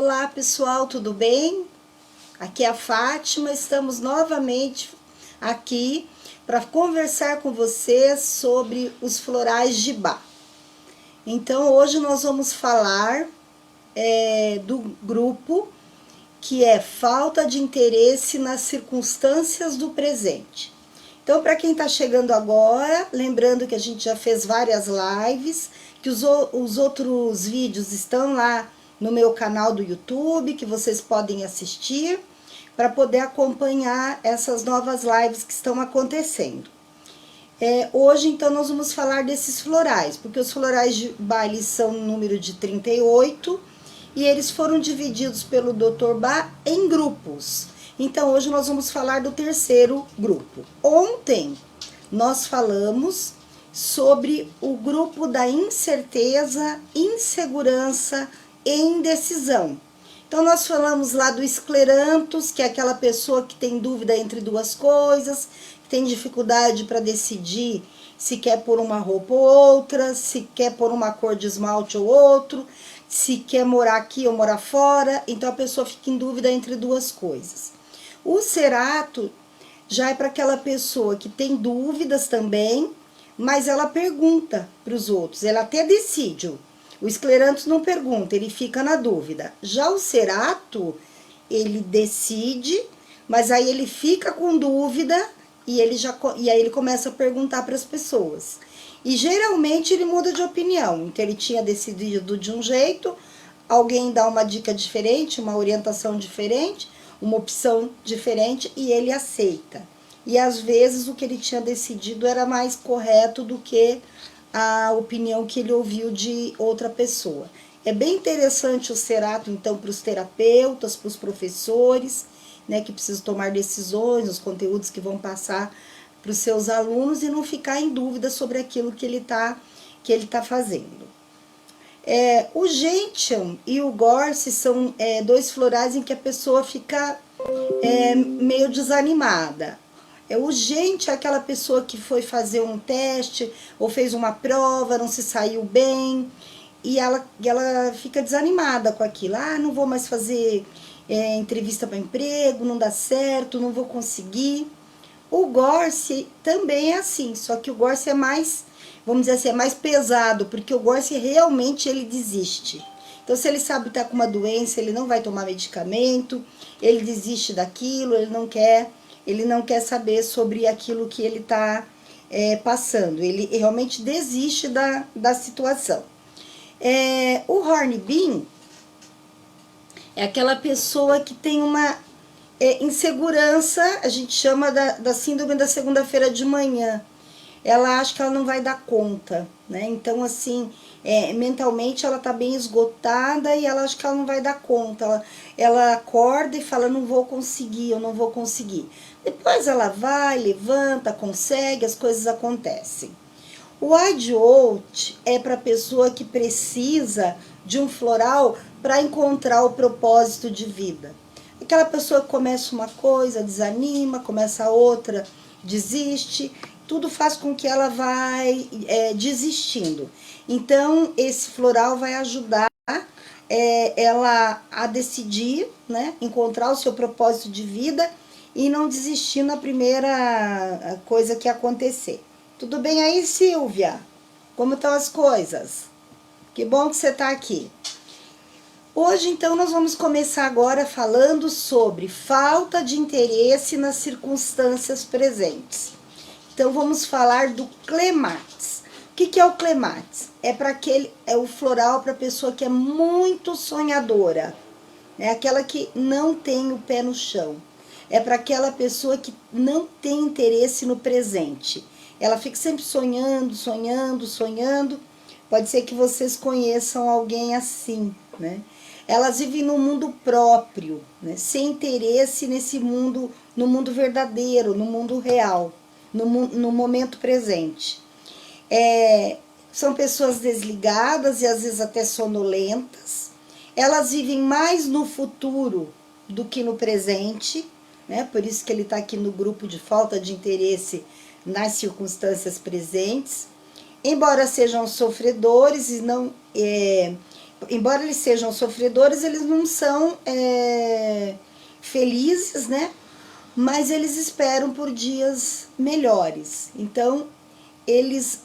Olá pessoal, tudo bem? Aqui é a Fátima, estamos novamente aqui para conversar com vocês sobre os florais de Bach. Então hoje nós vamos falar do grupo que é falta de interesse nas circunstâncias do presente. Então, para quem está chegando agora, lembrando que a gente já fez várias lives, que os outros vídeos estão lá no meu canal do YouTube, que vocês podem assistir, para poder acompanhar essas novas lives que estão acontecendo. Hoje, então, nós vamos falar desses florais, porque os florais de Bach são no número de 38, e eles foram divididos pelo Dr. Bach em grupos. Então, hoje nós vamos falar do terceiro grupo. Ontem, nós falamos sobre o grupo da incerteza, insegurança e indecisão. Então, nós falamos lá do esclerantos, que é aquela pessoa que tem dúvida entre duas coisas, que tem dificuldade para decidir se quer pôr uma roupa ou outra, se quer pôr uma cor de esmalte ou outro, se quer morar aqui ou morar fora. Então, a pessoa fica em dúvida entre duas coisas. O cerato já é para aquela pessoa que tem dúvidas também, mas ela pergunta para os outros, ela até decide. O escleranto não pergunta, ele fica na dúvida. Já o cerato, ele decide, mas aí ele fica com dúvida e aí ele começa a perguntar para as pessoas. E geralmente ele muda de opinião, então ele tinha decidido de um jeito, alguém dá uma dica diferente, uma orientação diferente, uma opção diferente e ele aceita. E às vezes o que ele tinha decidido era mais correto do que a opinião que ele ouviu de outra pessoa. É bem interessante o cerato, então, para os terapeutas, para os professores, né, que precisam tomar decisões, os conteúdos que vão passar para os seus alunos e não ficar em dúvida sobre aquilo que ele tá fazendo. O gentian e o gorse são dois florais em que a pessoa fica meio desanimada. O gentian é aquela pessoa que foi fazer um teste ou fez uma prova, não se saiu bem e ela fica desanimada com aquilo. Ah, não vou mais fazer entrevista para emprego, não dá certo, não vou conseguir. O gorse também é assim, só que o gorse é mais, vamos dizer assim, é mais pesado, porque o gorse realmente ele desiste. Então, se ele sabe que está com uma doença, ele não vai tomar medicamento, ele desiste daquilo, ele não quer saber sobre aquilo que ele está passando. Ele realmente desiste da situação. O hornbeam é aquela pessoa que tem uma insegurança, a gente chama da síndrome da segunda-feira de manhã. Ela acha que ela não vai dar conta, né? Então, assim, mentalmente ela tá bem esgotada e ela acha que ela não vai dar conta. Ela acorda e fala, não vou conseguir, eu não vou conseguir. Depois ela vai, levanta, consegue, as coisas acontecem. O Adiote é para pessoa que precisa de um floral para encontrar o propósito de vida. Aquela pessoa que começa uma coisa, desanima, começa outra, desiste, tudo faz com que ela vai desistindo. Então, esse floral vai ajudar ela a decidir, né, encontrar o seu propósito de vida e não desistir na primeira coisa que acontecer. Tudo bem aí, Silvia? Como estão as coisas? Que bom que você está aqui. Hoje, então, nós vamos começar agora falando sobre falta de interesse nas circunstâncias presentes. Então, vamos falar do clematis. O que é o clematis? É o floral para a pessoa que é muito sonhadora, é aquela que não tem o pé no chão. É para aquela pessoa que não tem interesse no presente. Ela fica sempre sonhando, sonhando, sonhando. Pode ser que vocês conheçam alguém assim, né? Elas vivem no mundo próprio, né? Sem interesse nesse mundo, no mundo verdadeiro, no mundo real, no momento presente. São pessoas desligadas e às vezes até sonolentas. Elas vivem mais no futuro do que no presente, né? Por isso que ele está aqui no grupo de falta de interesse nas circunstâncias presentes. Embora sejam sofredores e não embora eles sejam sofredores, eles não são felizes, né? Mas eles esperam por dias melhores. Então, eles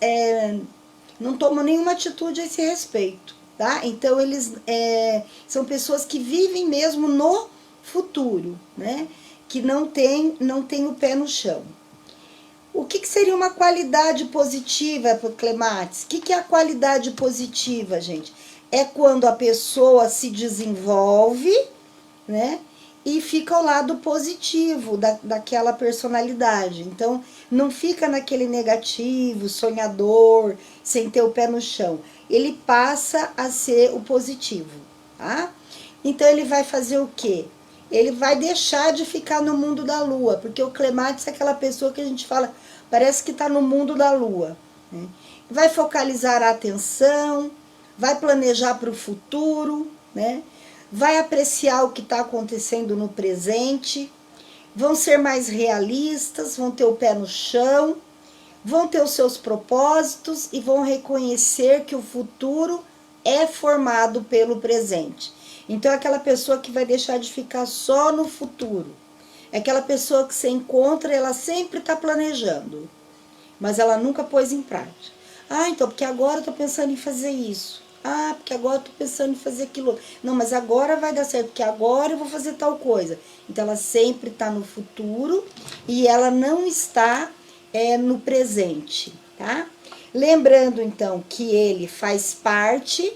não tomam nenhuma atitude a esse respeito, tá? Então, eles são pessoas que vivem mesmo no futuro, né? Que não tem o pé no chão. O que seria uma qualidade positiva para o Clematis? O que é a qualidade positiva, gente? É quando a pessoa se desenvolve, né? E fica ao lado positivo daquela personalidade. Então, não fica naquele negativo, sonhador, sem ter o pé no chão. Ele passa a ser o positivo, tá? Então, ele vai fazer o quê? Ele vai deixar de ficar no mundo da lua, porque o Clematis é aquela pessoa que a gente fala, parece que está no mundo da lua, né? Vai focalizar a atenção, vai planejar para o futuro, né? Vai apreciar o que está acontecendo no presente, vão ser mais realistas, vão ter o pé no chão, vão ter os seus propósitos e vão reconhecer que o futuro é formado pelo presente. Então, é aquela pessoa que vai deixar de ficar só no futuro. É aquela pessoa que você encontra e ela sempre está planejando, mas ela nunca pôs em prática. Ah, então, porque agora eu estou pensando em fazer isso. Ah, porque agora eu estou pensando em fazer aquilo. Não, mas agora vai dar certo, porque agora eu vou fazer tal coisa. Então, ela sempre está no futuro e ela não está no presente, tá? Lembrando, então, que ele faz parte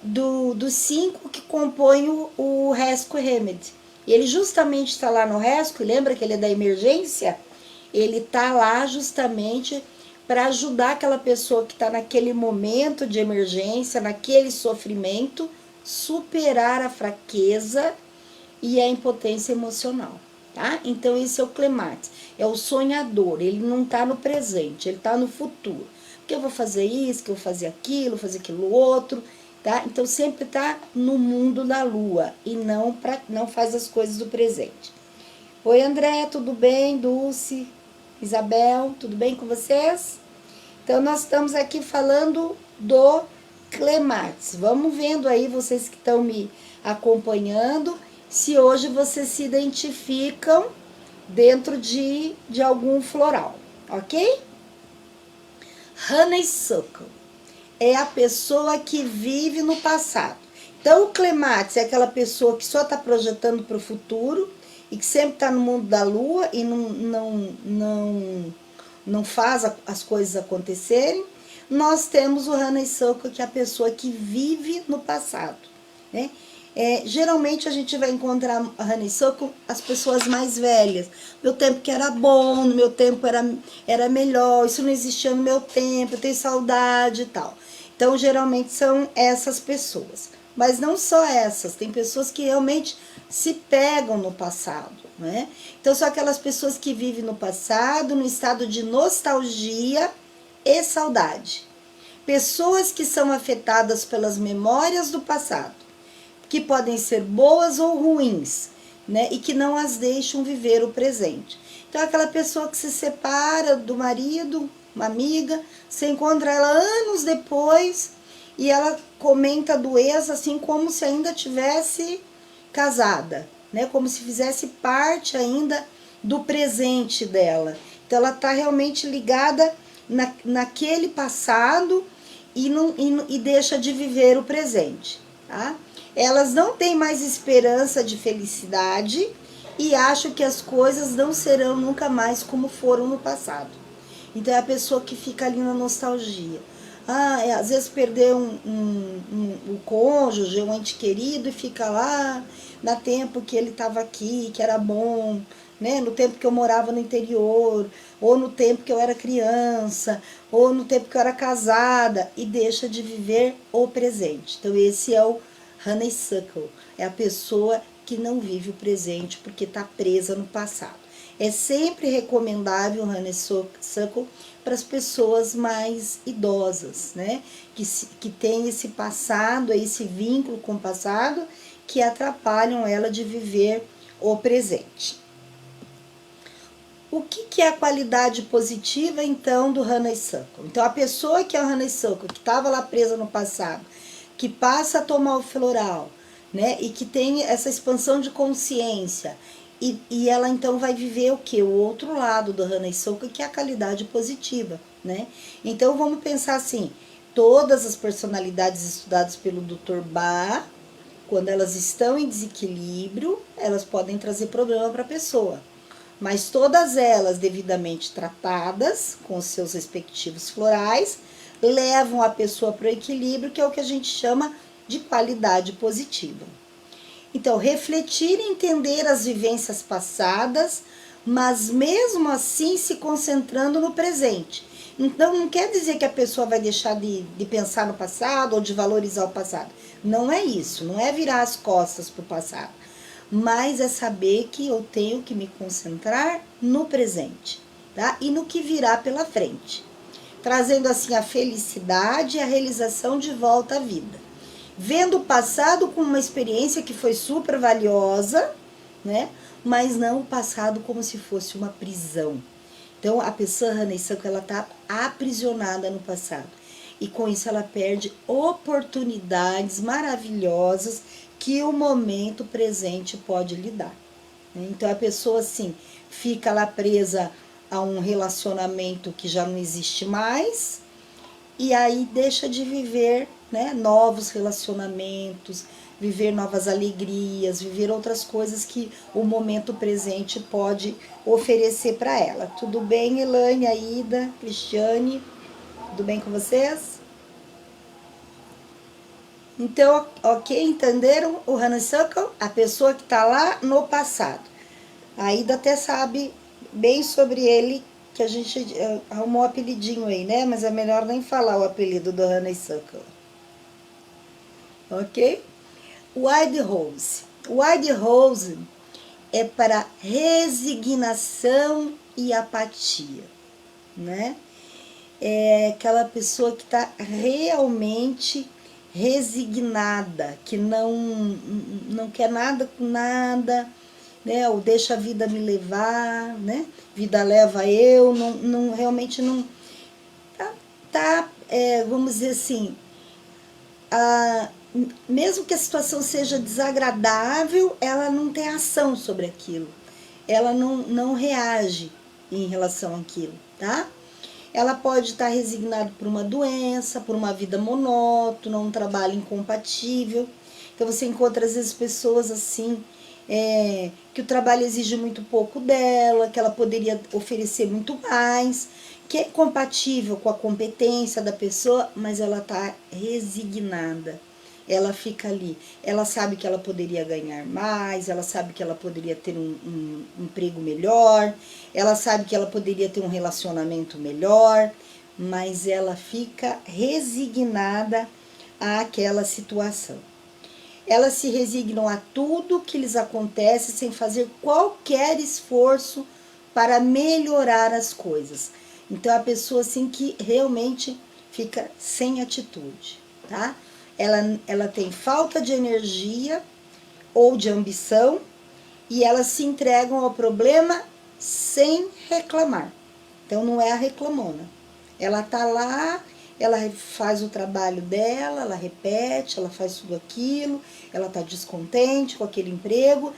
dos 5 que compõem o Rescue Remedy. Ele justamente está lá no Rescue, lembra que ele é da emergência? Ele está lá justamente para ajudar aquela pessoa que está naquele momento de emergência, naquele sofrimento, superar a fraqueza e a impotência emocional, tá? Então, esse é o Clematis, é o sonhador, ele não está no presente, ele está no futuro. Que eu vou fazer isso, que eu vou fazer aquilo outro, tá? Então, sempre está no mundo da lua e não faz as coisas do presente. Oi, André, tudo bem? Dulce, Isabel, tudo bem com vocês? Então, nós estamos aqui falando do Clematis. Vamos vendo aí, vocês que estão me acompanhando, se hoje vocês se identificam dentro de algum floral, ok? Honeysuckle é a pessoa que vive no passado. Então, o Clematis é aquela pessoa que só está projetando para o futuro e que sempre está no mundo da lua e não faz as coisas acontecerem. Nós temos o Honeysuckle, que é a pessoa que vive no passado, né? Geralmente a gente vai encontrar a Honeysuckle as pessoas mais velhas. Meu tempo que era bom, no meu tempo era melhor, isso não existia no meu tempo, eu tenho saudade e tal. Então, geralmente são essas pessoas. Mas não só essas, tem pessoas que realmente se pegam no passado, né? Então, são aquelas pessoas que vivem no passado, no estado de nostalgia e saudade. Pessoas que são afetadas pelas memórias do passado, que podem ser boas ou ruins, né? E que não as deixam viver o presente. Então, aquela pessoa que se separa do marido, uma amiga, você encontra ela anos depois e ela comenta do ex assim como se ainda tivesse casada, né? Como se fizesse parte ainda do presente dela. Então, ela está realmente ligada naquele passado e deixa de viver o presente, tá? Elas não têm mais esperança de felicidade e acham que as coisas não serão nunca mais como foram no passado. Então, é a pessoa que fica ali na nostalgia. Às vezes perdeu um cônjuge, um ente querido e fica lá no tempo que ele estava aqui, que era bom, né? No tempo que eu morava no interior, ou no tempo que eu era criança, ou no tempo que eu era casada, e deixa de viver o presente. Então, esse é o Honeysuckle, é a pessoa que não vive o presente porque está presa no passado. É sempre recomendável o Honeysuckle para as pessoas mais idosas, né? Que tem esse passado, esse vínculo com o passado, que atrapalham ela de viver o presente. O que é a qualidade positiva, então, do Honeysuckle? Então, a pessoa que é o Honeysuckle, que estava lá presa no passado, que passa a tomar o floral, né? E que tem essa expansão de consciência. E ela então vai viver o que? O outro lado do Hana Soka, que é a qualidade positiva, né? Então vamos pensar assim, todas as personalidades estudadas pelo Dr. Ba, quando elas estão em desequilíbrio, elas podem trazer problema para a pessoa. Mas todas elas devidamente tratadas, com os seus respectivos florais, levam a pessoa para o equilíbrio, que é o que a gente chama de qualidade positiva. Então, refletir e entender as vivências passadas, mas mesmo assim se concentrando no presente. Então, não quer dizer que a pessoa vai deixar de pensar no passado ou de valorizar o passado. Não é isso, não é virar as costas para o passado. Mas é saber que eu tenho que me concentrar no presente, tá? E no que virá pela frente. Trazendo assim a felicidade e a realização de volta à vida. Vendo o passado como uma experiência que foi super valiosa, né? Mas não o passado como se fosse uma prisão. Então, a pessoa Hana Soka, ela tá aprisionada no passado. E com isso ela perde oportunidades maravilhosas que o momento presente pode lhe dar. Então, a pessoa, assim, fica lá presa a um relacionamento que já não existe mais, e aí deixa de viver, né, novos relacionamentos, viver novas alegrias, viver outras coisas que o momento presente pode oferecer para ela. Tudo bem, Elaine, Aida, Cristiane? Tudo bem com vocês? Então, ok, entenderam o Hana Soka? A pessoa que está lá no passado. A Aida até sabe bem sobre ele, que a gente arrumou um apelidinho aí, né? Mas é melhor nem falar o apelido do Hana Soka. Ok? White Rose. White Rose é para resignação e apatia, né? É aquela pessoa que está realmente resignada, que não quer nada com nada, né? Ou deixa a vida me levar, né? Vida leva eu, realmente não vamos dizer assim, mesmo que a situação seja desagradável, ela não tem ação sobre aquilo, ela não reage em relação àquilo, tá? Ela pode estar resignada por uma doença, por uma vida monótona, um trabalho incompatível. Então você encontra às vezes pessoas assim, que o trabalho exige muito pouco dela, que ela poderia oferecer muito mais, que é compatível com a competência da pessoa, mas ela está resignada. Ela fica ali, ela sabe que ela poderia ganhar mais, ela sabe que ela poderia ter um emprego melhor, ela sabe que ela poderia ter um relacionamento melhor, mas ela fica resignada àquela situação. Elas se resignam a tudo que lhes acontece sem fazer qualquer esforço para melhorar as coisas. Então, a pessoa assim que realmente fica sem atitude, tá? Ela tem falta de energia ou de ambição e elas se entregam ao problema sem reclamar. Então, não é a reclamona. Ela tá lá, ela faz o trabalho dela, ela repete, ela faz tudo aquilo, ela tá descontente com aquele emprego,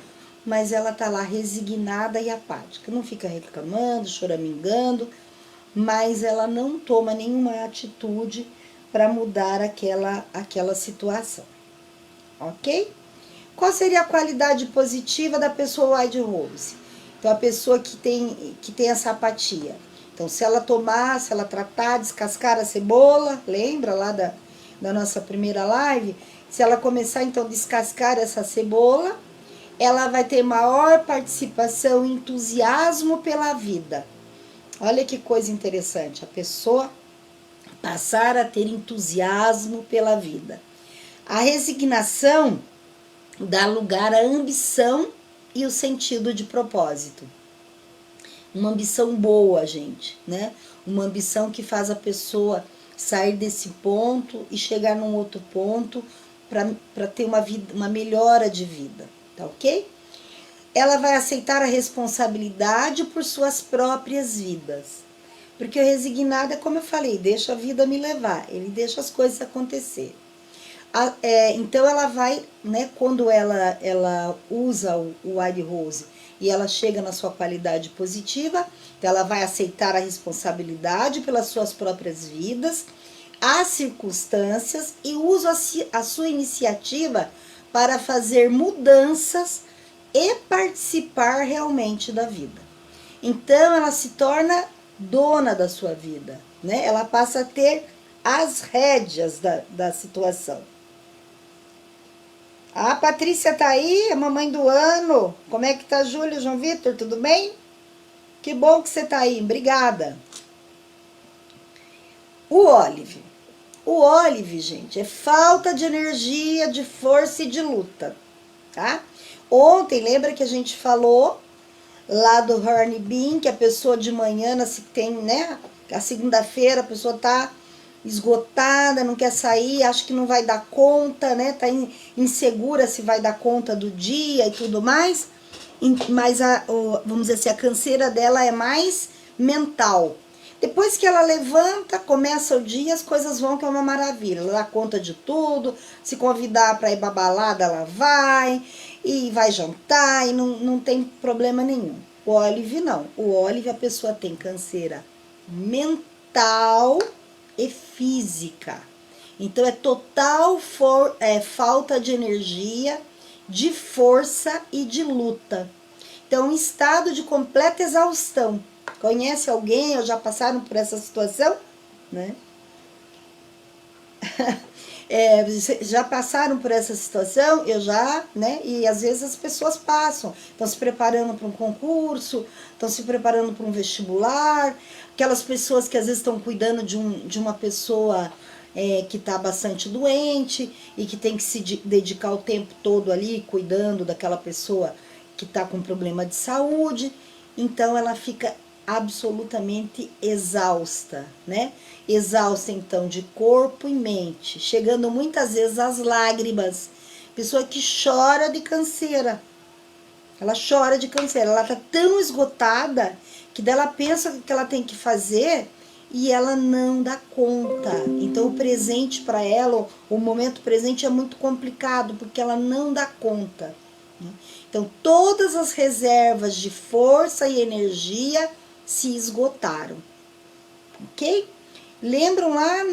mas ela tá lá resignada e apática. Não fica reclamando, choramingando, mas ela não toma nenhuma atitude para mudar aquela situação, ok? Qual seria a qualidade positiva da pessoa White Rose? Então, a pessoa que tem essa apatia. Então, se ela tomar, se ela tratar, descascar a cebola, lembra lá da nossa primeira live? Se ela começar, então, a descascar essa cebola, ela vai ter maior participação e entusiasmo pela vida. Olha que coisa interessante, a pessoa passar a ter entusiasmo pela vida. A resignação dá lugar à ambição e o sentido de propósito. Uma ambição boa, gente, né? Uma ambição que faz a pessoa sair desse ponto e chegar num outro ponto para ter uma melhora de vida, tá ok? Ela vai aceitar a responsabilidade por suas próprias vidas. Porque o resignado é como eu falei, deixa a vida me levar, ele deixa as coisas acontecer. Então ela vai, né, quando ela usa o Wild Rose e ela chega na sua qualidade positiva, então ela vai aceitar a responsabilidade pelas suas próprias vidas, as circunstâncias e usa a sua iniciativa para fazer mudanças e participar realmente da vida. Então ela se torna dona da sua vida, né? Ela passa a ter as rédeas da situação. A Patrícia tá aí, a mamãe do ano. Como é que tá, Júlio, João Vitor? Tudo bem? Que bom que você tá aí, obrigada. O Olive. O Olive, gente, é falta de energia, de força e de luta, tá? Ontem, lembra que a gente falou lá do Horny Bean, que a pessoa de manhã, tem, né? A segunda-feira a pessoa tá esgotada, não quer sair, acha que não vai dar conta, né? Tá insegura se vai dar conta do dia e tudo mais. Mas vamos dizer assim, a canseira dela é mais mental. Depois que ela levanta, começa o dia, as coisas vão, que é uma maravilha. Ela dá conta de tudo, se convidar para ir pra balada, ela vai, e vai jantar, e não tem problema nenhum. O Olive não. O Olive, a pessoa tem canseira mental e física. Então, é total falta de energia, de força e de luta. Então, um estado de completa exaustão. Conhece alguém ou já passaram por essa situação? Né? Já passaram por essa situação? Eu já, né? E às vezes as pessoas passam. Estão se preparando para um concurso, estão se preparando para um vestibular. Aquelas pessoas que às vezes estão cuidando de uma pessoa que está bastante doente e que tem que se dedicar o tempo todo ali cuidando daquela pessoa que está com problema de saúde. Então ela fica absolutamente exausta, né? Exausta então de corpo e mente, chegando muitas vezes às lágrimas. Pessoa que chora de canseira. Ela chora de canseira, ela tá tão esgotada que dela pensa o que ela tem que fazer e ela não dá conta. Então o presente para ela, o momento presente é muito complicado porque ela não dá conta. Então todas as reservas de força e energia se esgotaram, ok? Lembram lá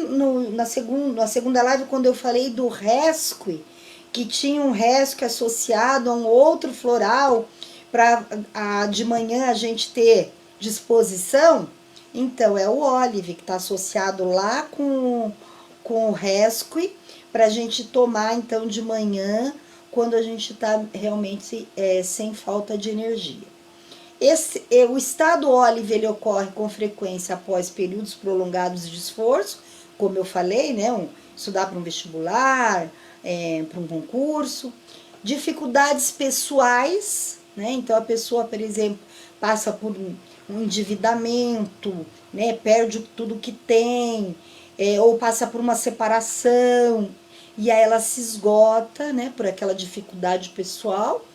na segunda live quando eu falei do rescue, que tinha um rescue associado a um outro floral para de manhã a gente ter disposição? Então é o Olive que está associado lá com o rescue para a gente tomar então de manhã quando a gente está realmente sem falta de energia. O estado Olive ele ocorre com frequência após períodos prolongados de esforço, como eu falei, né? Estudar para um vestibular, para um concurso. Dificuldades pessoais, né? Então a pessoa, por exemplo, passa por um endividamento, né? Perde tudo que tem, ou passa por uma separação, e aí ela se esgota, né? Por aquela dificuldade pessoal.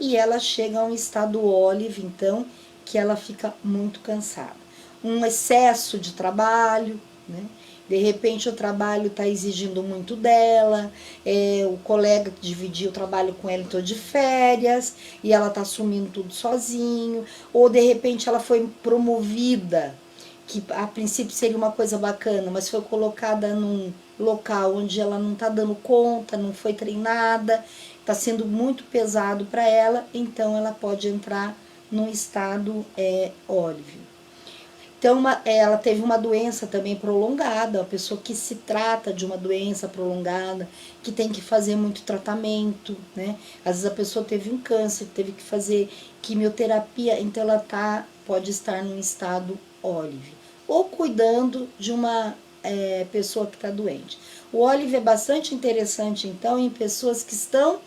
E ela chega a um estado Olive, então, que ela fica muito cansada. Um excesso de trabalho, né? De repente o trabalho está exigindo muito dela, o colega que dividiu o trabalho com ela entrou de férias e ela está assumindo tudo sozinho, ou de repente ela foi promovida, que a princípio seria uma coisa bacana, mas foi colocada num local onde ela não está dando conta, não foi treinada, está sendo muito pesado para ela, então ela pode entrar num estado Olive. Então, ela teve uma doença também prolongada, uma pessoa que se trata de uma doença prolongada, que tem que fazer muito tratamento, né? Às vezes a pessoa teve um câncer, teve que fazer quimioterapia, então ela pode estar num estado Olive. Ou cuidando de uma pessoa que está doente. O Olive é bastante interessante, então, em pessoas que estão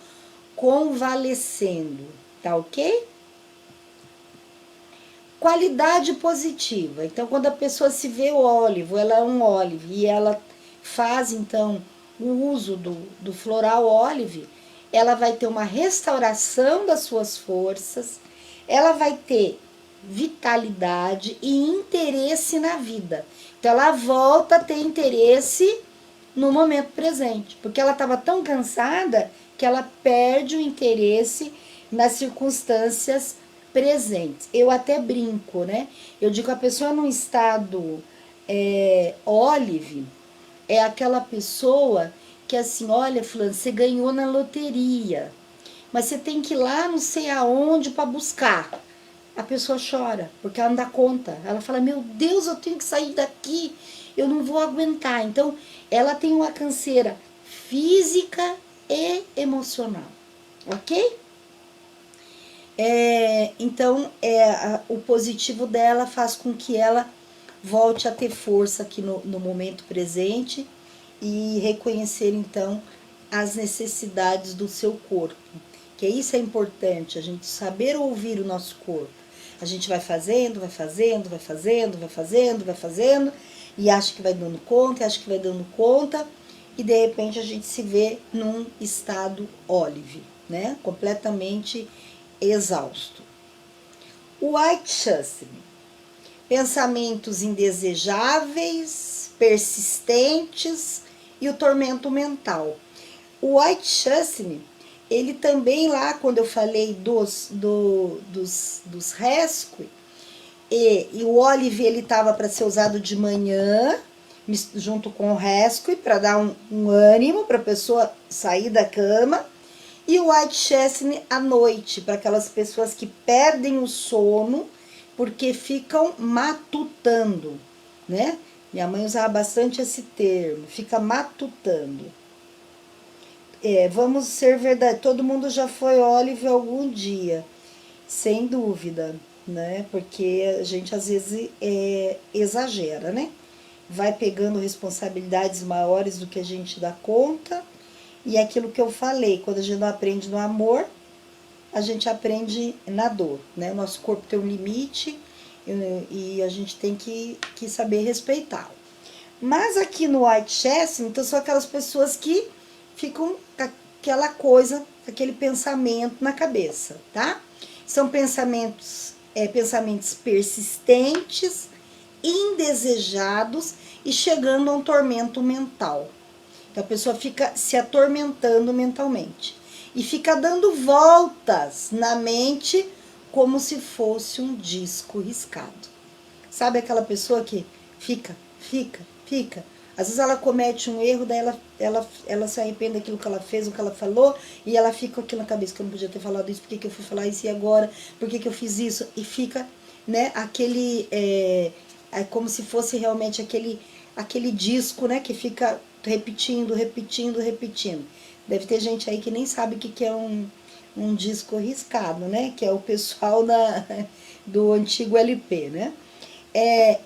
convalescendo, tá ok? Qualidade positiva. Então, quando a pessoa se vê o Olive, ela é um Olive, e ela faz, então, o uso do floral Olive, ela vai ter uma restauração das suas forças, ela vai ter vitalidade e interesse na vida. Então, ela volta a ter interesse no momento presente, porque ela estava tão cansada que ela perde o interesse nas circunstâncias presentes. Eu até brinco, né? Eu digo que a pessoa num estado Olive é aquela pessoa que assim, olha, fulano, você ganhou na loteria, mas você tem que ir lá não sei aonde para buscar. A pessoa chora, porque ela não dá conta. Ela fala, meu Deus, eu tenho que sair daqui, eu não vou aguentar. Então, ela tem uma canseira física e emocional, ok? Então, o positivo dela faz com que ela volte a ter força aqui no momento presente e reconhecer, então, as necessidades do seu corpo. Que isso é importante, a gente saber ouvir o nosso corpo. A gente vai fazendo, vai fazendo, vai fazendo, vai fazendo, vai fazendo, e acha que vai dando conta, acha que vai dando conta, e de repente a gente se vê num estado Olive, né? Completamente exausto. O White Chastity, pensamentos indesejáveis, persistentes e o tormento mental. O White Chastity, ele também lá, quando eu falei dos rescue, e o Olive ele estava para ser usado de manhã, junto com o rescue, para dar um ânimo para a pessoa sair da cama, e o White Chestnut à noite, para aquelas pessoas que perdem o sono porque ficam matutando, né? Minha mãe usava bastante esse termo, fica matutando. Vamos ser verdade, todo mundo já foi Olive algum dia, sem dúvida, né? Porque a gente às vezes exagera, né? Vai pegando responsabilidades maiores do que a gente dá conta. E aquilo que eu falei, quando a gente não aprende no amor, a gente aprende na dor, né? O nosso corpo tem um limite e a gente tem que saber respeitá-lo. Mas aqui no White Chestnut, então são aquelas pessoas que ficam com aquela coisa, aquele pensamento na cabeça, tá? São pensamentos persistentes, indesejados e chegando a um tormento mental. Então a pessoa fica se atormentando mentalmente e fica dando voltas na mente como se fosse um disco riscado. Sabe aquela pessoa que fica. Às vezes ela comete um erro, daí ela se arrepende daquilo que ela fez, o que ela falou, e ela fica com aquilo na cabeça, que eu não podia ter falado isso, por que eu fui falar isso e agora? Por que eu fiz isso? E fica, né, aquele, como se fosse realmente aquele disco, né, que fica repetindo. Deve ter gente aí que nem sabe o que é um disco riscado, né, que é o pessoal do antigo LP, né.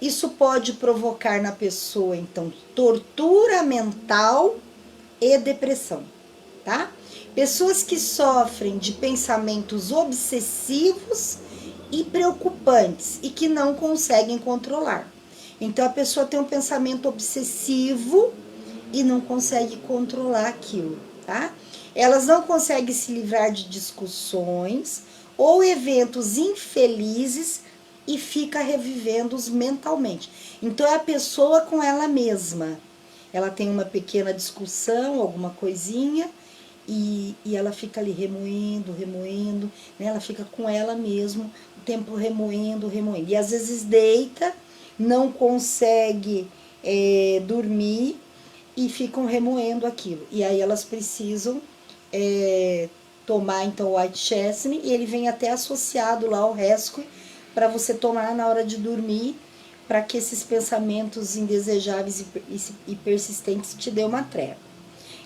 Isso pode provocar na pessoa, então, tortura mental e depressão, tá? Pessoas que sofrem de pensamentos obsessivos e preocupantes e que não conseguem controlar. Então, a pessoa tem um pensamento obsessivo e não consegue controlar aquilo, tá? Elas não conseguem se livrar de discussões ou eventos infelizes e fica revivendo-os mentalmente. Então, é a pessoa com ela mesma. Ela tem uma pequena discussão, alguma coisinha, e ela fica ali remoendo, né? Ela fica com ela mesma, o tempo remoendo. E às vezes deita, não consegue dormir e ficam remoendo aquilo. E aí elas precisam tomar, então, o White Chestnut, e ele vem até associado lá ao rescue, para você tomar na hora de dormir, para que esses pensamentos indesejáveis e persistentes te dê uma trégua.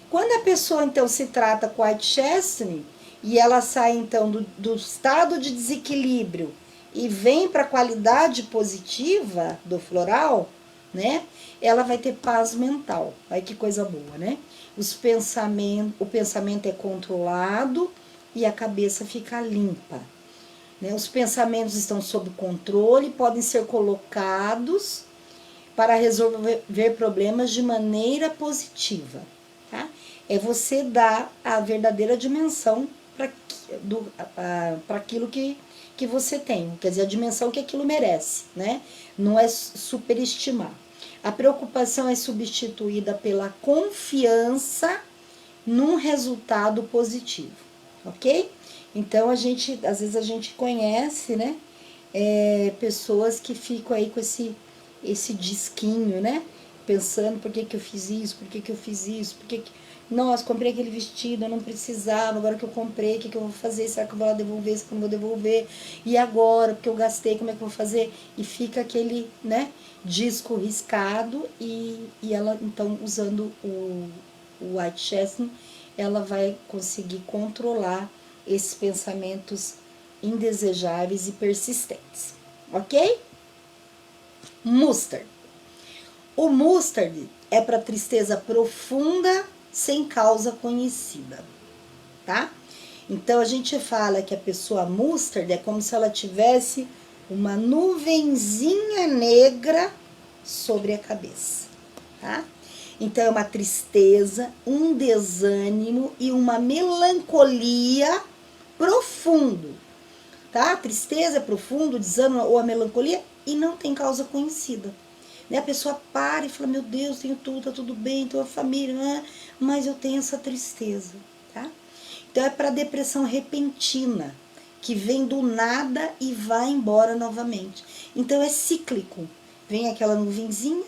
Quando a pessoa, então, se trata com White Chestnut, e ela sai, então, do estado de desequilíbrio e vem para a qualidade positiva do floral, né? Ela vai ter paz mental. Ai, que coisa boa, né? O pensamento é controlado e a cabeça fica limpa. Né? Os pensamentos estão sob controle, podem ser colocados para resolver problemas de maneira positiva. Tá? É você dar a verdadeira dimensão para aquilo que você tem, quer dizer, a dimensão que aquilo merece, né? Não é superestimar. A preocupação é substituída pela confiança num resultado positivo, ok? Então, às vezes a gente conhece, né? Pessoas que ficam aí com esse disquinho, né? Pensando por que eu fiz isso, por que eu fiz isso, nossa, comprei aquele vestido, eu não precisava, agora que eu comprei, o que eu vou fazer? Será que eu vou lá devolver? Será que eu não vou devolver? E agora, porque eu gastei, como é que eu vou fazer? E fica aquele, né, disco riscado e ela, então, usando o White Chestnut, ela vai conseguir controlar esses pensamentos indesejáveis e persistentes, ok? Mustard. O mustard é para tristeza profunda sem causa conhecida, tá? Então a gente fala que a pessoa mustard é como se ela tivesse uma nuvenzinha negra sobre a cabeça, tá? Então é uma tristeza, um desânimo e uma melancolia profundo, tá? A tristeza é profundo, o desânimo ou a melancolia e não tem causa conhecida. Né? A pessoa para e fala, meu Deus, tenho tudo, tá tudo bem, tenho a família, né? Mas eu tenho essa tristeza, tá? Então é para depressão repentina, que vem do nada e vai embora novamente. Então é cíclico. Vem aquela nuvenzinha,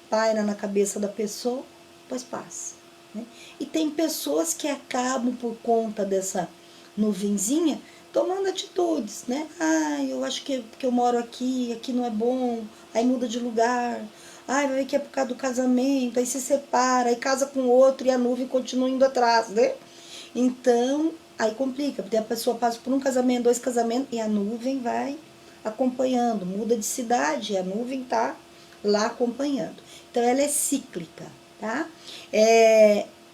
paira na cabeça da pessoa, depois passa. Né? E tem pessoas que acabam por conta dessa nuvenzinha tomando atitudes, né? Ah, eu acho que eu moro aqui não é bom, aí muda de lugar. Ai, vai ver que é por causa do casamento, aí se separa, aí casa com outro e a nuvem continua indo atrás, né? Então, aí complica, porque a pessoa passa por um casamento, 2 casamentos, e a nuvem vai acompanhando, muda de cidade, e a nuvem tá lá acompanhando. Então, ela é cíclica, tá?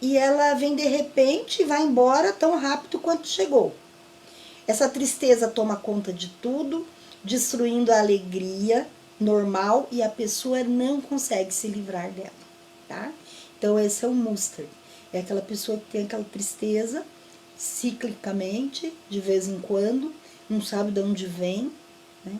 E ela vem de repente e vai embora tão rápido quanto chegou. Essa tristeza toma conta de tudo, destruindo a alegria normal e a pessoa não consegue se livrar dela, tá? Então esse é o mustard. É aquela pessoa que tem aquela tristeza ciclicamente, de vez em quando, não sabe de onde vem, né?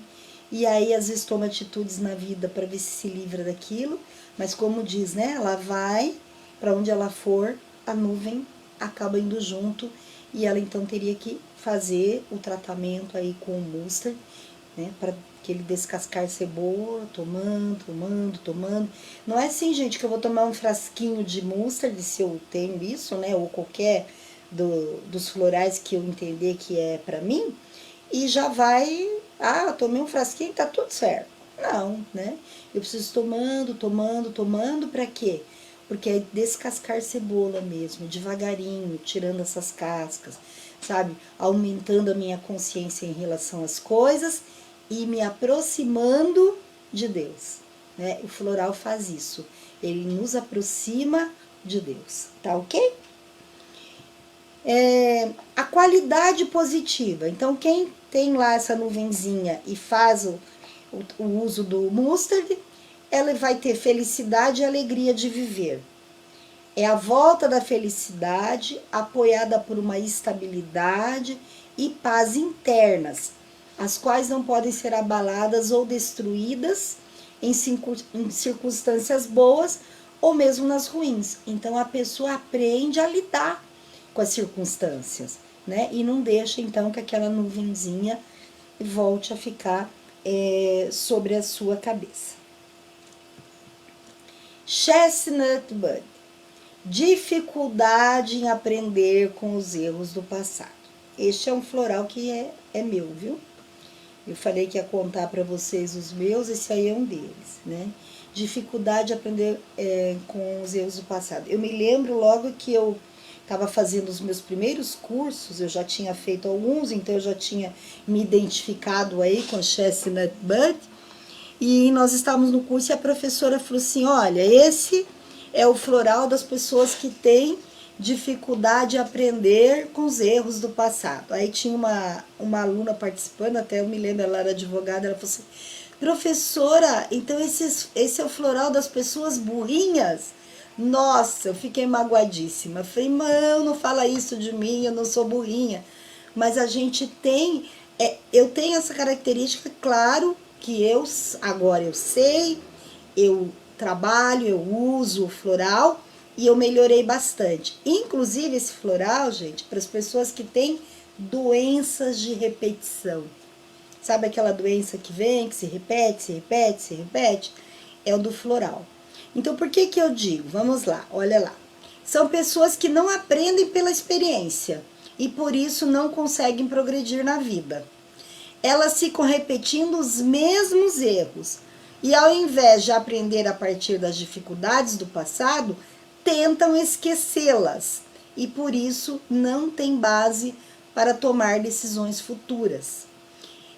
E aí às vezes toma atitudes na vida para ver se livra daquilo, mas como diz, né? Ela vai para onde ela for, a nuvem acaba indo junto e ela então teria que fazer o tratamento aí com o mustard, né, para aquele descascar cebola, tomando. Não é assim, gente, que eu vou tomar um frasquinho de mustard, se eu tenho isso, né, ou qualquer dos florais que eu entender que é para mim, e já vai, eu tomei um frasquinho e tá tudo certo. Não, né? Eu preciso tomando, para quê? Porque é descascar cebola mesmo, devagarinho, tirando essas cascas, sabe? Aumentando a minha consciência em relação às coisas e me aproximando de Deus, né? O floral faz isso, ele nos aproxima de Deus, tá ok? A qualidade positiva, então quem tem lá essa nuvenzinha e faz o uso do mustard, ela vai ter felicidade e alegria de viver. É a volta da felicidade apoiada por uma estabilidade e paz internas, as quais não podem ser abaladas ou destruídas em circunstâncias boas ou mesmo nas ruins. Então a pessoa aprende a lidar com as circunstâncias, né? E não deixa então que aquela nuvenzinha volte a ficar sobre a sua cabeça. Chestnut bud. Dificuldade em aprender com os erros do passado. Este é um floral que é meu, viu? Eu falei que ia contar para vocês os meus, esse aí é um deles, né? Dificuldade de aprender com os erros do passado. Eu me lembro logo que eu estava fazendo os meus primeiros cursos, eu já tinha feito alguns, então eu já tinha me identificado aí com Chestnut bud, e nós estávamos no curso e a professora falou assim, olha, esse é o floral das pessoas que têm dificuldade de aprender com os erros do passado. Aí tinha uma aluna participando, até eu me lembro, ela era advogada, ela falou assim, professora, então esse é o floral das pessoas burrinhas? Nossa, eu fiquei magoadíssima. Falei, não fala isso de mim, eu não sou burrinha. Mas a gente tem, eu tenho essa característica, claro que agora eu sei, eu trabalho, eu uso o floral e eu melhorei bastante. Inclusive esse floral, gente, para as pessoas que têm doenças de repetição. Sabe aquela doença que vem, que se repete, se repete, se repete? É o do floral. Então, por que que eu digo? Vamos lá, olha lá. São pessoas que não aprendem pela experiência e por isso não conseguem progredir na vida. Elas ficam repetindo os mesmos erros e ao invés de aprender a partir das dificuldades do passado, tentam esquecê-las e por isso não têm base para tomar decisões futuras.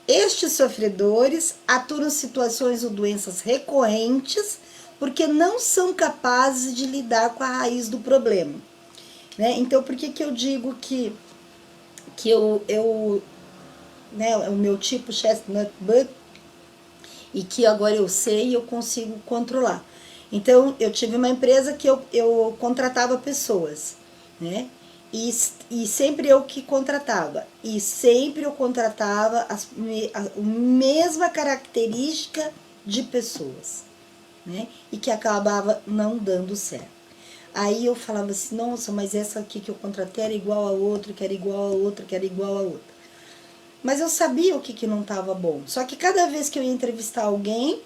Estes sofredores aturam situações ou doenças recorrentes porque não são capazes de lidar com a raiz do problema. Né? Então, por que eu digo que né, o meu tipo chestnut bud e que agora eu sei e eu consigo controlar? Então, eu tive uma empresa que eu contratava pessoas, né? E sempre eu que contratava. E sempre eu contratava a mesma característica de pessoas, né? E que acabava não dando certo. Aí eu falava assim, nossa, mas essa aqui que eu contratei era igual a outra, que era igual a outra, que era igual a outra. Mas eu sabia o que não estava bom. Só que cada vez que eu ia entrevistar alguém,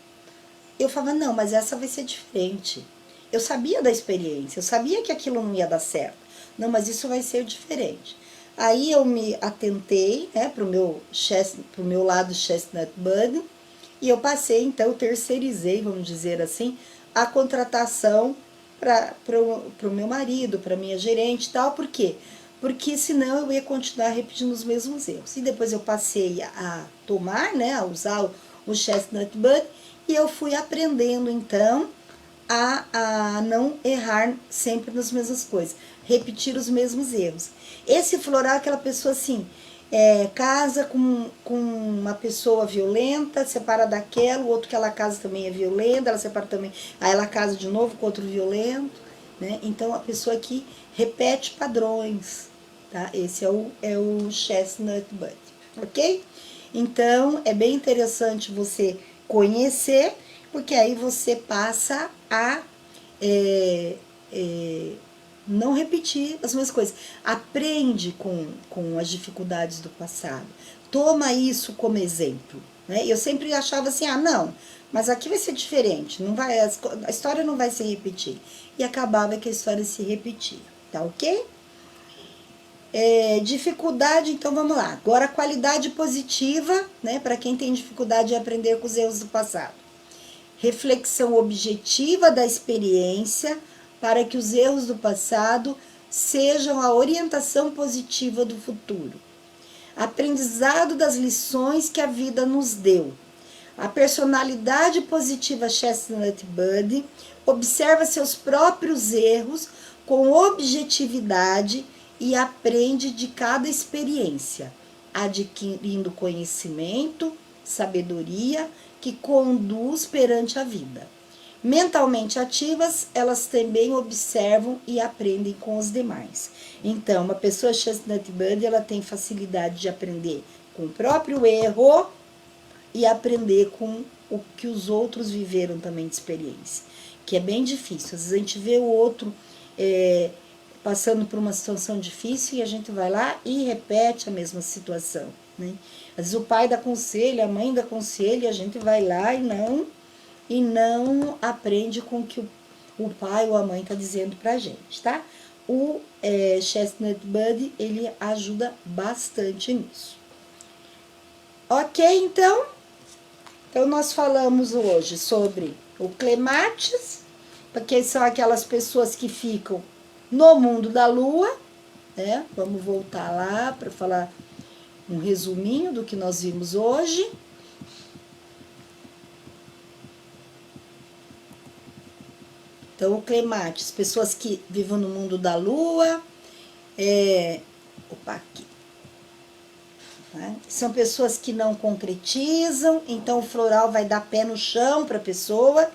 eu falava, não, mas essa vai ser diferente. Eu sabia da experiência, eu sabia que aquilo não ia dar certo. Não, mas isso vai ser diferente. Aí eu me atentei, né, pro meu lado chestnut bud, e eu passei, então, terceirizei, vamos dizer assim, a contratação para o meu marido, para minha gerente e tal. Por quê? Porque senão eu ia continuar repetindo os mesmos erros. E depois eu passei a tomar, né, a usar o chestnut bud, e eu fui aprendendo, então, a não errar sempre nas mesmas coisas, repetir os mesmos erros. Esse floral é aquela pessoa assim, casa com uma pessoa violenta, separa daquela, o outro que ela casa também é violenta, ela separa também, aí ela casa de novo com outro violento, né? Então a pessoa que repete padrões, tá? Esse é o chestnut bud, ok? Então é bem interessante você conhecer, porque aí você passa a não repetir as mesmas coisas. Aprende com as dificuldades do passado. Toma isso como exemplo. Né? Eu sempre achava assim, não, mas aqui vai ser diferente, não vai, a história não vai se repetir. E acabava que a história se repetia, tá ok? Dificuldade, então vamos lá. Agora, qualidade positiva, né, para quem tem dificuldade de aprender com os erros do passado. Reflexão objetiva da experiência para que os erros do passado sejam a orientação positiva do futuro. Aprendizado das lições que a vida nos deu. A personalidade positiva chestnut bud observa seus próprios erros com objetividade e aprende de cada experiência, adquirindo conhecimento, sabedoria que conduz perante a vida. Mentalmente ativas, elas também observam e aprendem com os demais. Então, uma pessoa chestnut bud, ela tem facilidade de aprender com o próprio erro e aprender com o que os outros viveram também de experiência, que é bem difícil. Às vezes a gente vê o outro passando por uma situação difícil e a gente vai lá e repete a mesma situação, né? Às vezes o pai dá conselho, a mãe dá conselho e a gente vai lá e não aprende com o que o pai ou a mãe está dizendo pra gente, tá? O chestnut bud, ele ajuda bastante nisso. Ok, então nós falamos hoje sobre o clematis, porque são aquelas pessoas que ficam no mundo da lua, né? Vamos voltar lá para falar um resuminho do que nós vimos hoje. Então, o clematis, pessoas que vivem no mundo da lua, aqui. Né? São pessoas que não concretizam, então o floral vai dar pé no chão para a pessoa,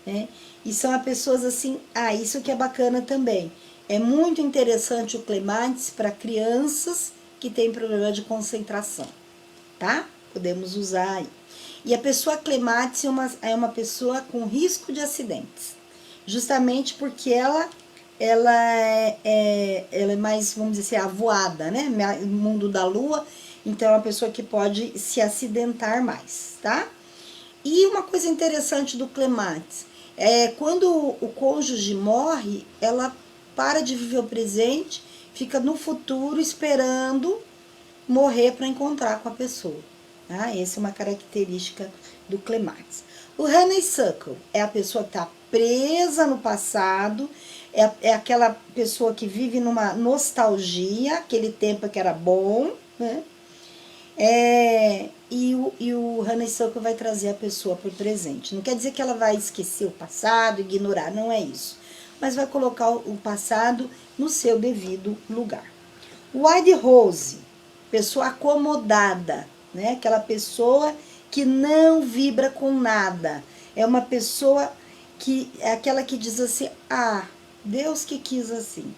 né? E são as pessoas assim, isso que é bacana também. É muito interessante o clematis para crianças que têm problema de concentração, tá? Podemos usar aí. E a pessoa clematis é uma pessoa com risco de acidentes, justamente porque ela é mais, vamos dizer assim, avoada, né? No mundo da lua, então é uma pessoa que pode se acidentar mais, tá? E uma coisa interessante do clematis é quando o cônjuge morre, ela para de viver o presente, fica no futuro esperando morrer para encontrar com a pessoa. Tá? Essa é uma característica do clematis. O honeysuckle é a pessoa que está presa no passado, é aquela pessoa que vive numa nostalgia, aquele tempo que era bom, né? E o honeysuckle vai trazer a pessoa para o presente. Não quer dizer que ela vai esquecer o passado, ignorar, não é isso. Mas vai colocar o passado no seu devido lugar. O white rose, pessoa acomodada, né? Aquela pessoa que não vibra com nada. É uma pessoa que é aquela que diz assim, ah, Deus que quis assim,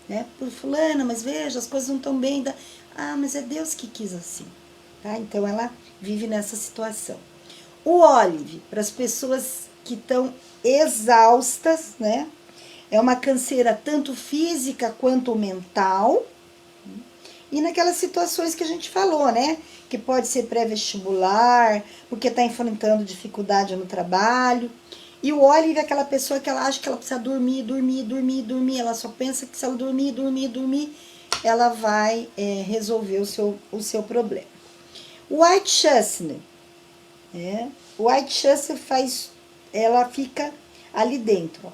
né? Por fulana, mas veja, as coisas não estão bem. Ah, mas é Deus que quis assim, tá? Então ela vive nessa situação. O olive, para as pessoas que estão exaustas, né? É uma canseira tanto física quanto mental. E naquelas situações que a gente falou, né? Que pode ser pré-vestibular, porque está enfrentando dificuldade no trabalho. E o olive é aquela pessoa que ela acha que ela precisa dormir, dormir, dormir, dormir. Ela só pensa que se ela dormir, dormir, dormir, ela vai resolver o seu problema. O white chestnut, o white chestnut ela fica ali dentro, ó,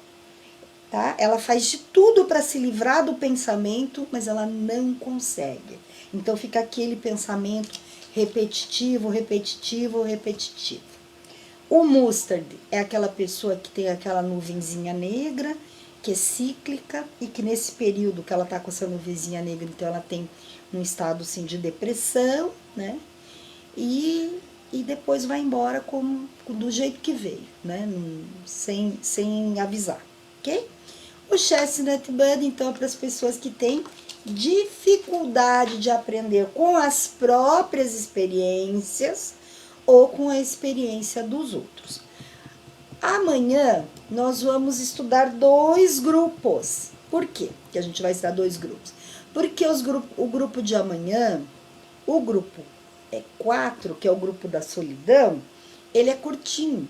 tá? Ela faz de tudo para se livrar do pensamento, mas ela não consegue. Então fica aquele pensamento repetitivo, repetitivo, repetitivo. O mustard é aquela pessoa que tem aquela nuvenzinha negra, que é cíclica, e que nesse período que ela tá com essa nuvenzinha negra, então ela tem um estado assim de depressão, né? E depois vai embora do jeito que veio, né? Sem avisar, ok? O chestnut bud, então, é para as pessoas que têm dificuldade de aprender com as próprias experiências ou com a experiência dos outros. Amanhã nós vamos estudar 2 grupos. Por quê que a gente vai estudar 2 grupos? Porque o grupo de amanhã, o grupo 4, que é o grupo da solidão, ele é curtinho.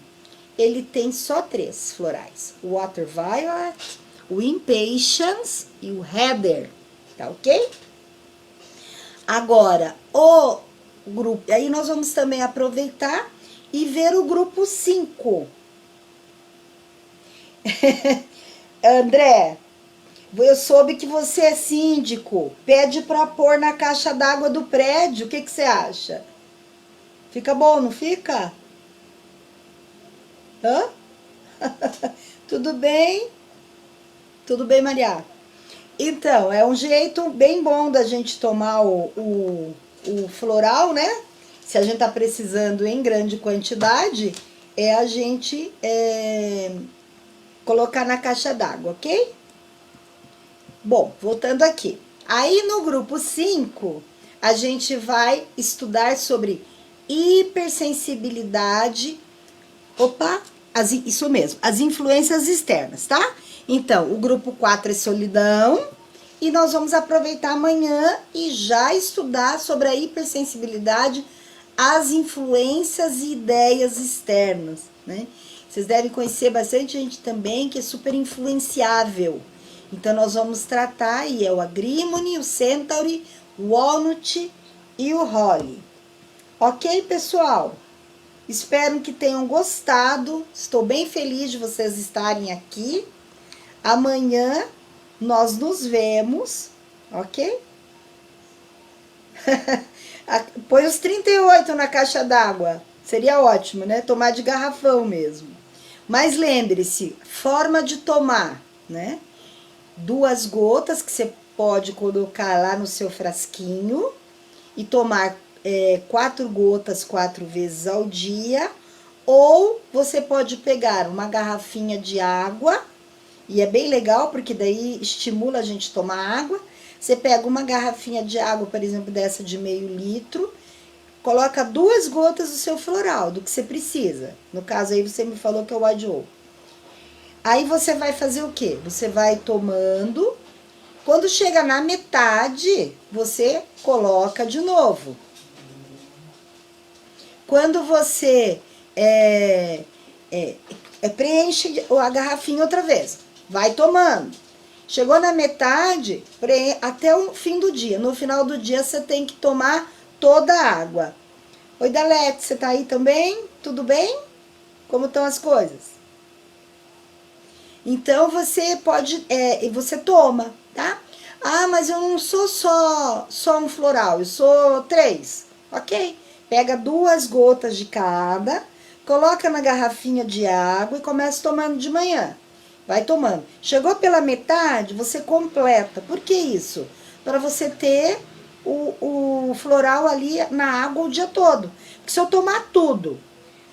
Ele tem só 3 florais. O Water Violet, o Impatience e o Heather. Tá ok? Agora, o grupo... Aí nós vamos também aproveitar e ver o grupo 5. André, eu soube que você é síndico. Pede para pôr na caixa d'água do prédio. O que você acha? Fica bom, não fica? Hã? Tudo bem? Tudo bem, Maria? Então, é um jeito bem bom da gente tomar o floral, né? Se a gente tá precisando em grande quantidade, é a gente colocar na caixa d'água, ok? Bom, voltando aqui. Aí no grupo 5, a gente vai estudar sobre hipersensibilidade. Opa, isso mesmo, as influências externas, tá? Então, o grupo 4 é solidão. E nós vamos aproveitar amanhã e já estudar sobre a hipersensibilidade, as influências e ideias externas, né? Vocês devem conhecer bastante gente também que é super influenciável. Então, nós vamos tratar aí o Agrimony, o Centauri, o Walnut e o Holly. Ok, pessoal? Espero que tenham gostado. Estou bem feliz de vocês estarem aqui. Amanhã nós nos vemos, ok? Põe os 38 na caixa d'água. Seria ótimo, né? Tomar de garrafão mesmo. Mas lembre-se, forma de tomar, né? 2 gotas que você pode colocar lá no seu frasquinho e tomar 4 gotas 4 vezes ao dia. Ou você pode pegar uma garrafinha de água, e é bem legal porque daí estimula a gente tomar água. Você pega uma garrafinha de água, por exemplo, dessa de meio litro, coloca 2 gotas do seu floral, do que você precisa. No caso aí você me falou que é o Addio. Aí você vai fazer o quê? Você vai tomando. Quando chega na metade, você coloca de novo. Quando você preenche a garrafinha outra vez, vai tomando. Chegou na metade, até o fim do dia. No final do dia, você tem que tomar toda a água. Oi, Dalete, você tá aí também? Tudo bem? Como estão as coisas? Então, você pode, você toma, tá? Ah, mas eu não sou só um floral, eu sou 3. Ok. Pega 2 gotas de cada, coloca na garrafinha de água e começa tomando de manhã. Vai tomando. Chegou pela metade, você completa. Por que isso? Para você ter o floral ali na água o dia todo. Porque se eu tomar tudo,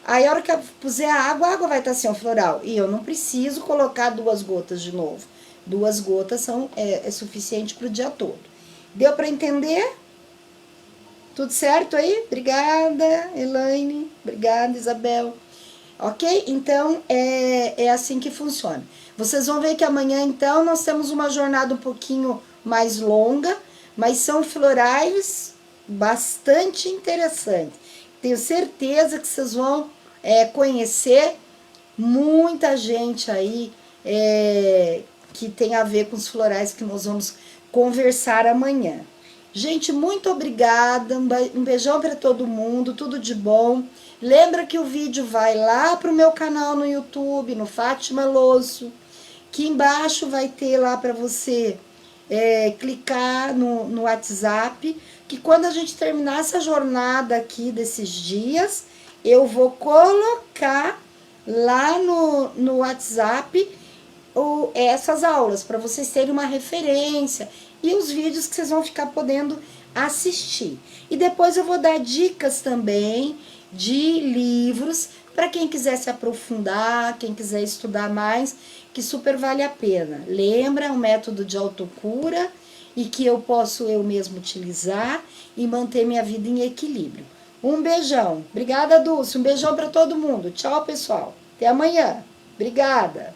aí a hora que eu puser a água vai estar sem o floral. E eu não preciso colocar 2 gotas de novo. 2 gotas é suficiente para o dia todo. Deu para entender? Tudo certo aí? Obrigada, Elaine. Obrigada, Isabel. Ok? Então, é assim que funciona. Vocês vão ver que amanhã, então, nós temos uma jornada um pouquinho mais longa, mas são florais bastante interessantes. Tenho certeza que vocês vão conhecer muita gente aí que tem a ver com os florais que nós vamos conversar amanhã. Gente, muito obrigada, um beijão para todo mundo, tudo de bom. Lembra que o vídeo vai lá pro meu canal no YouTube, no Fátima Losso, que embaixo vai ter lá para você clicar no WhatsApp, que quando a gente terminar essa jornada aqui desses dias, eu vou colocar lá no WhatsApp essas aulas, para vocês terem uma referência e os vídeos que vocês vão ficar podendo assistir. E depois eu vou dar dicas também de livros para quem quiser se aprofundar, quem quiser estudar mais, que super vale a pena. Lembra, é um método de autocura e que eu posso eu mesmo utilizar e manter minha vida em equilíbrio. Um beijão. Obrigada, Dulce. Um beijão para todo mundo. Tchau, pessoal. Até amanhã. Obrigada.